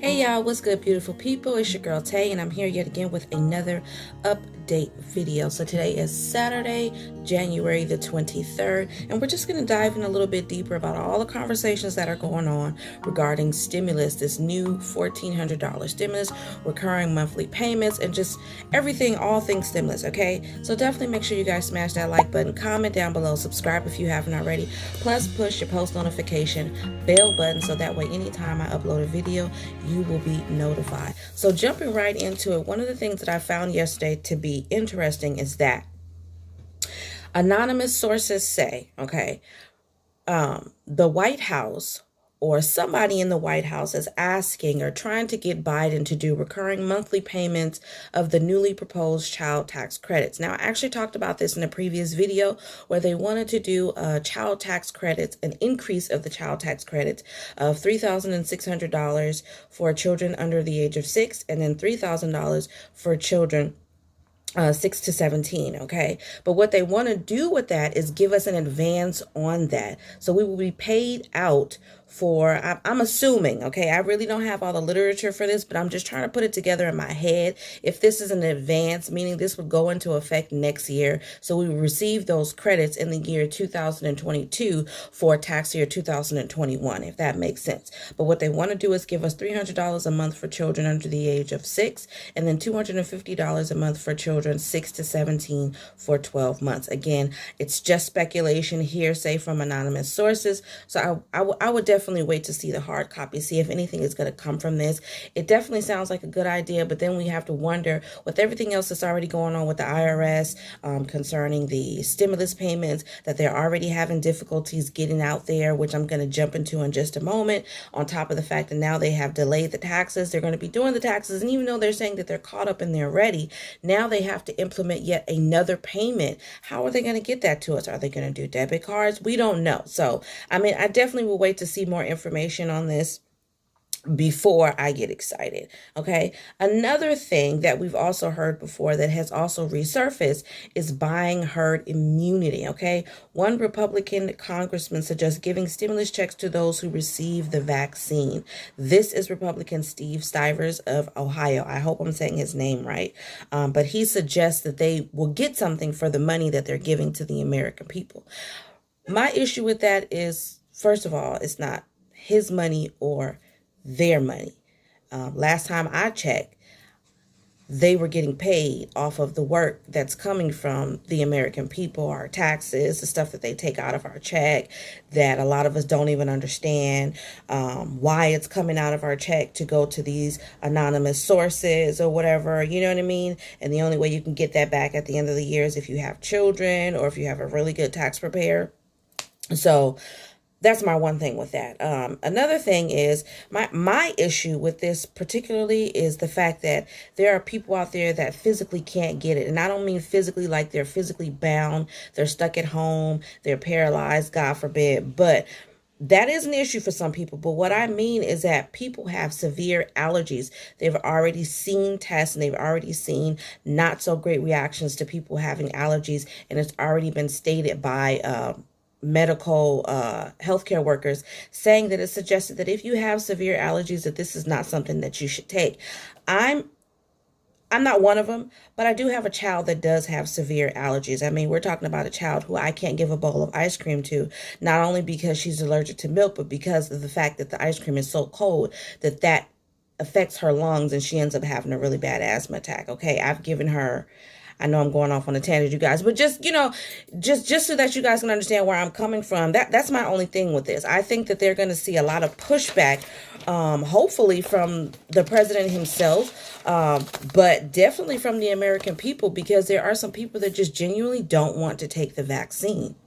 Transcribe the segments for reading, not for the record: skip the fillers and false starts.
Hey y'all, what's good, beautiful people? It's your girl Tay, and I'm here yet again with another update video. So today is Saturday, January the 23rd, and we're just going to dive in a little bit deeper about all the conversations that are going on regarding stimulus, this new $1,400 stimulus, recurring monthly payments, and just everything, all things stimulus, okay? So definitely make sure you guys smash that like button, comment down below, subscribe if you haven't already, plus push your post notification bell button so that way anytime I upload a video, you will be notified. So jumping right into it, one of the things that I found yesterday to be interesting is that anonymous sources say, okay, the White House or somebody in the White House is asking or trying to get Biden to do recurring monthly payments of the newly proposed child tax credits. Now, I actually talked about this in a previous video where they wanted to do child tax credits, an increase of the child tax credits of $3,600 for children under the age of 6, and then $3,000 for children 6 to 17, okay? But what they want to do with that is give us an advance on that. So we will be paid out for, I'm assuming, okay? I really don't have all the literature for this, but I'm just trying to put it together in my head. If this is an advance, meaning this would go into effect next year, so we will receive those credits in the year 2022 for tax year 2021, if that makes sense. But what they want to do is give us $300 a month for children under the age of 6, and then $250 a month for children 6 to 17 for 12 months. Again, it's just speculation, hearsay from anonymous sources. So I would definitely wait to see the hard copy, see if anything is going to come from this. It definitely sounds like a good idea, but then we have to wonder with everything else that's already going on with the IRS concerning the stimulus payments, that they're already having difficulties getting out there, which I'm going to jump into in just a moment, on top of the fact that now they have delayed the taxes. They're going to be doing the taxes, and even though they're saying that they're caught up and they're ready, now they have to implement yet another payment. How are they going to get that to us? Are they going to do debit cards? We don't know. So, I mean, I definitely will wait to see more information on this before I get excited. Okay. Another thing that we've also heard before that has also resurfaced is buying herd immunity. Okay. One Republican congressman suggests giving stimulus checks to those who receive the vaccine. This is Republican Steve Stivers of Ohio. I hope I'm saying his name right. But he suggests that they will get something for the money that they're giving to the American people. My issue with that is, first of all, it's not his money or their money. Last time I checked, they were getting paid off of the work that's coming from the American people, our taxes, the stuff that they take out of our check that a lot of us don't even understand why it's coming out of our check to go to these anonymous sources or whatever, you know what I mean? And the only way you can get that back at the end of the year is if you have children or if you have a really good tax preparer. So that's my one thing with that. Another thing is my issue with this particularly is the fact that there are people out there that physically can't get it. And I don't mean physically like they're physically bound, they're stuck at home, they're paralyzed, God forbid. But that is an issue for some people. But what I mean is that people have severe allergies. They've already seen tests and they've already seen not so great reactions to people having allergies. And it's already been stated by medical healthcare workers saying that it's suggested that if you have severe allergies, that this is not something that you should take. I'm not one of them, but I do have a child that does have severe allergies. I mean, we're talking about a child who I can't give a bowl of ice cream to, not only because she's allergic to milk, but because of the fact that the ice cream is so cold that affects her lungs and she ends up having a really bad asthma attack. Okay, I've given her, I know I'm going off on a tangent, you guys, but just, just so that you guys can understand where I'm coming from, that's my only thing with this. I think that they're going to see a lot of pushback, hopefully from the president himself, but definitely from the American people, because there are some people that just genuinely don't want to take the vaccine.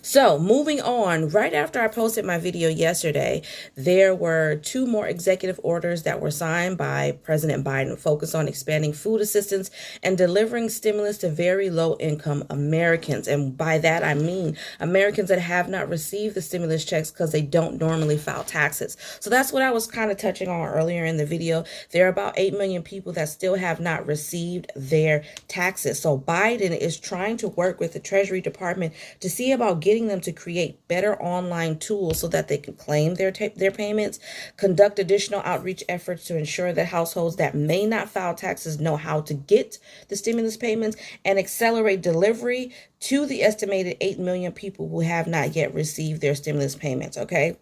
So moving on, right after I posted my video yesterday, there were 2 more executive orders that were signed by President Biden focused on expanding food assistance and delivering stimulus to very low income Americans. And by that, I mean Americans that have not received the stimulus checks because they don't normally file taxes. So that's what I was kind of touching on earlier in the video. There are about 8 million people that still have not received their taxes. So Biden is trying to work with the Treasury Department to see about getting getting them to create better online tools so that they can claim their payments, conduct additional outreach efforts to ensure that households that may not file taxes know how to get the stimulus payments, and accelerate delivery to the estimated 8 million people who have not yet received their stimulus payments. Okay.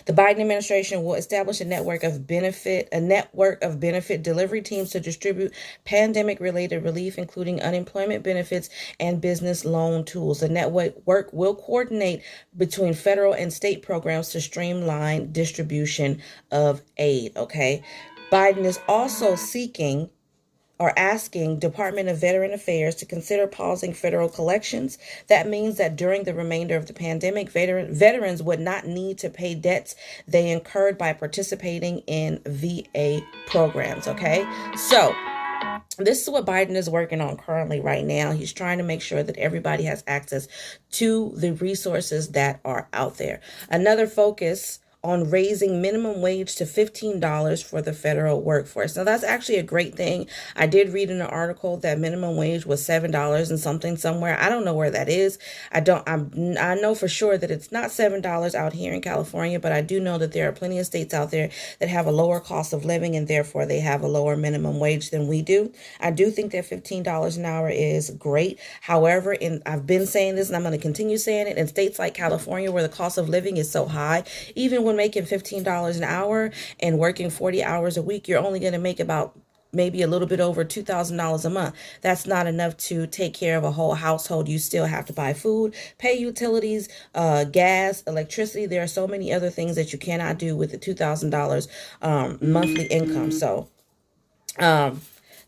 The Biden administration will establish a network of benefit delivery teams to distribute pandemic-related relief, including unemployment benefits and business loan tools. The network will coordinate between federal and state programs to streamline distribution of aid. Okay, Biden is also asking Department of Veteran Affairs to consider pausing federal collections. That means that during the remainder of the pandemic, veterans would not need to pay debts they incurred by participating in VA programs. Okay, so this is what Biden is working on currently right now. He's trying to make sure that everybody has access to the resources that are out there. Another focus on raising minimum wage to $15 for the federal workforce. Now, that's actually a great thing. I did read in an article that minimum wage was $7 and something somewhere. I don't know where that is. I know for sure that it's not $7 out here in California, but I do know that there are plenty of states out there that have a lower cost of living and therefore they have a lower minimum wage than we do. I do think that $15 an hour is great. However, I've been saying this and I'm going to continue saying it, in states like California where the cost of living is so high, even when making $15 an hour and working 40 hours a week, you're only going to make about maybe a little bit over $2,000 a month. That's not enough to take care of a whole household. You still have to buy food, pay utilities, gas, electricity. There are so many other things that you cannot do with the $2,000 monthly income. So,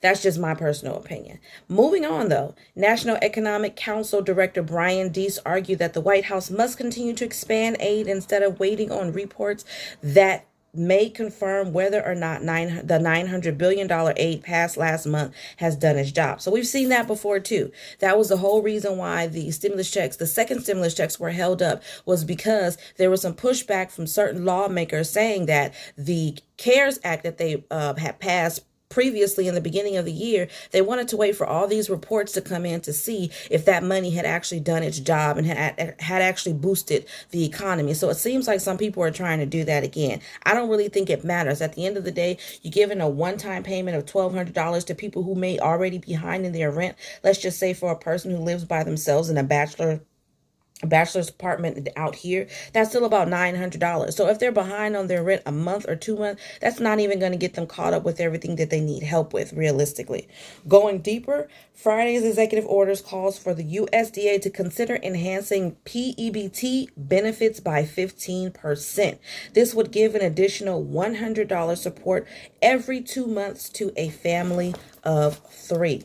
that's just my personal opinion. Moving on, though, National Economic Council Director Brian Deese argued that the White House must continue to expand aid instead of waiting on reports that may confirm whether or not the $900 billion aid passed last month has done its job. So we've seen that before, too. That was the whole reason why the second stimulus checks were held up, was because there was some pushback from certain lawmakers saying that the CARES Act that they had passed previously in the beginning of the year, they wanted to wait for all these reports to come in to see if that money had actually done its job and had actually boosted the economy. So it seems like some people are trying to do that again. I don't really think it matters. At the end of the day, you're giving a one-time payment of $1,200 to people who may already be behind in their rent. Let's just say for a person who lives by themselves in a bachelor's apartment out here, that's still about $900. So if they're behind on their rent a month or 2 months, that's not even going to get them caught up with everything that they need help with, realistically. Going deeper, Friday's executive orders calls for the USDA to consider enhancing PEBT benefits by 15%. This would give an additional $100 support every 2 months to a family of 3.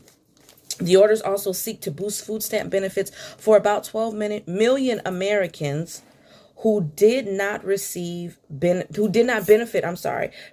The orders also seek to boost food stamp benefits for about 12 million Americans who did not benefit,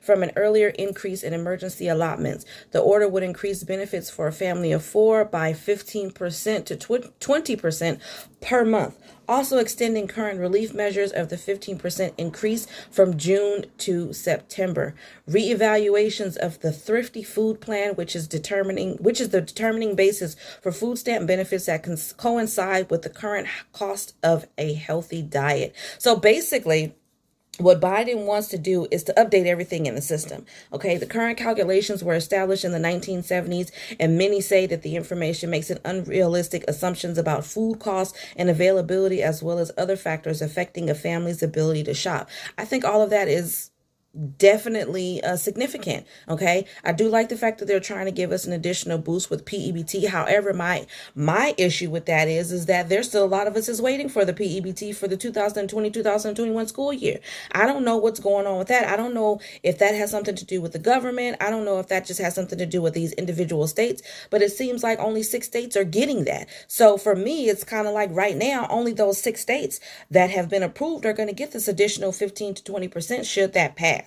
from an earlier increase in emergency allotments. The order would increase benefits for a family of 4 by 15% to 20% per month, also extending current relief measures of the 15% increase from June to September. Reevaluations of the Thrifty Food Plan, which is the determining basis for food stamp benefits that can coincide with the current cost of a healthy diet. So basically, what Biden wants to do is to update everything in the system. Okay, the current calculations were established in the 1970s, and many say that the information makes it unrealistic assumptions about food costs and availability, as well as other factors affecting a family's ability to shop. I think all of that is definitely significant. Okay, I do like the fact that they're trying to give us an additional boost with PEBT. However, my issue with that is that there's still a lot of us is waiting for the PEBT for the 2020-2021 school year. I don't know what's going on with that. I don't know if that has something to do with the government. I don't know if that just has something to do with these individual states, but it seems like only 6 states are getting that. So for me, it's kind of like right now, only those 6 states that have been approved are going to get this additional 15 to 20% should that pass.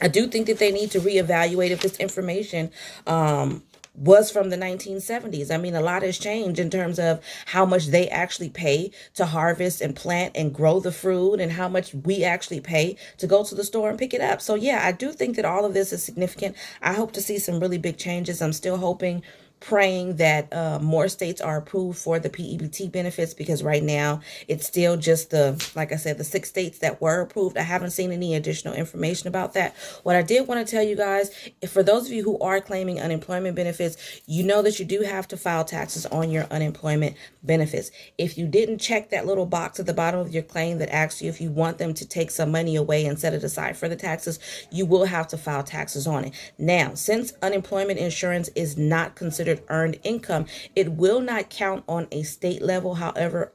I do think that they need to reevaluate if this information was from the 1970s. I mean, a lot has changed in terms of how much they actually pay to harvest and plant and grow the fruit and how much we actually pay to go to the store and pick it up. So yeah, I do think that all of this is significant. I hope to see some really big changes. I'm still hoping praying that more states are approved for the PEBT benefits, because right now it's still just like I said, the 6 states that were approved. I haven't seen any additional information about that. What I did want to tell you guys, for those of you who are claiming unemployment benefits, you know that you do have to file taxes on your unemployment benefits. If you didn't check that little box at the bottom of your claim that asks you if you want them to take some money away and set it aside for the taxes, you will have to file taxes on it. Now, since unemployment insurance is not considered earned income, it will not count on a state level. However,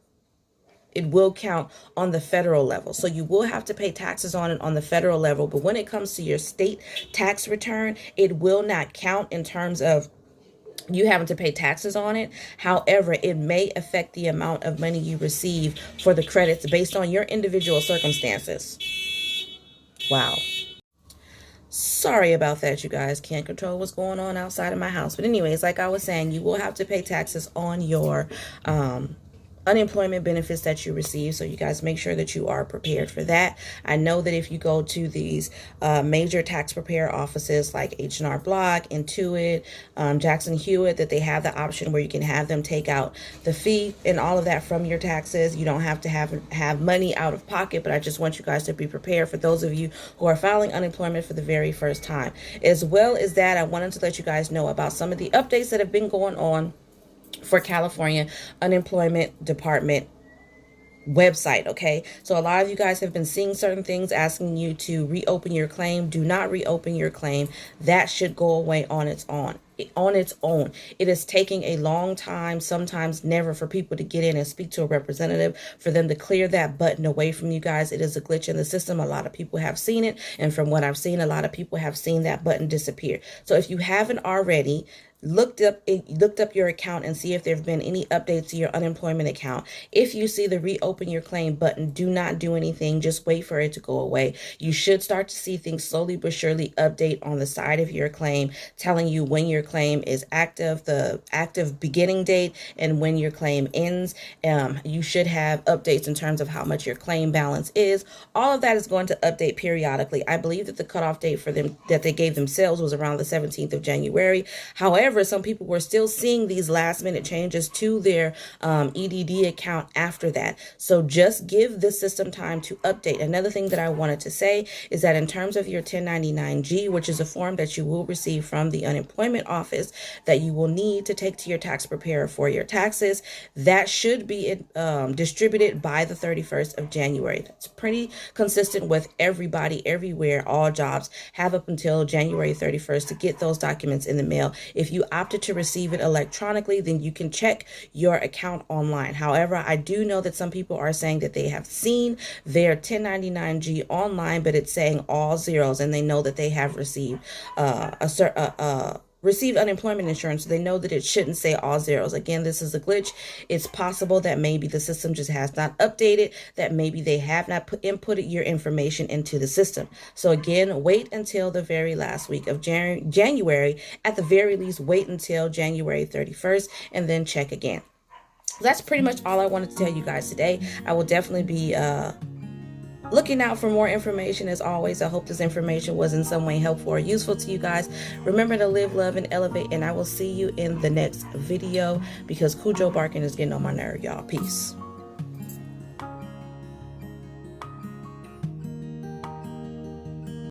it will count on the federal level. So you will have to pay taxes on it on the federal level. But when it comes to your state tax return, it will not count in terms of you having to pay taxes on it. However, it may affect the amount of money you receive for the credits based on your individual circumstances. Wow. Sorry about that, you guys. Can't control what's going on outside of my house. But anyways, like I was saying, you will have to pay taxes on your unemployment benefits that you receive. So you guys make sure that you are prepared for that. I know that if you go to these major tax preparer offices like H&R Block, Intuit, Jackson Hewitt, that they have the option where you can have them take out the fee and all of that from your taxes. You don't have to have money out of pocket, but I just want you guys to be prepared for those of you who are filing unemployment for the very first time. As well as that, I wanted to let you guys know about some of the updates that have been going on for California Unemployment Department website. Okay, so a lot of you guys have been seeing certain things asking you to reopen your claim. Do not reopen your claim. That should go away on its own. It is taking a long time, sometimes never, for people to get in and speak to a representative, for them to clear that button away from you guys. It is a glitch in the system. A lot of people have seen it, and from what I've seen, a lot of people have seen that button disappear. So if you haven't already, looked up your account and see if there have been any updates to your unemployment account. If you see the reopen your claim button, do not do anything. Just wait for it to go away. You should start to see things slowly but surely update on the side of your claim, telling you when your claim is active, the active beginning date, and when your claim ends. You should have updates in terms of how much your claim balance is. All of that is going to update periodically. I believe that the cutoff date for them that they gave themselves was around the 17th of January. However, some people were still seeing these last minute changes to their EDD account after that. So just give the system time to update. Another thing that I wanted to say is that in terms of your 1099-G, which is a form that you will receive from the unemployment office that you will need to take to your tax preparer for your taxes, that should be distributed by the 31st of January. That's pretty consistent with everybody, everywhere. All jobs have up until January 31st to get those documents in the mail. If you opted to receive it electronically, then you can check your account online. However, I do know that some people are saying that they have seen their 1099-G online, but it's saying all zeros, and they know that they have received received unemployment insurance. So they know that it shouldn't say all zeros. Again, this is a glitch. It's possible that maybe the system just has not updated, that maybe they have not inputted your information into the system. So again, wait until the very last week of January. At the very least, wait until January 31st and then check again. That's pretty much all I wanted to tell you guys today. I will definitely be looking out for more information. As always, I hope this information was in some way helpful or useful to you guys. Remember to live, love, and elevate, and I will see you in the next video, because Cujo barking is getting on my nerve, y'all. Peace.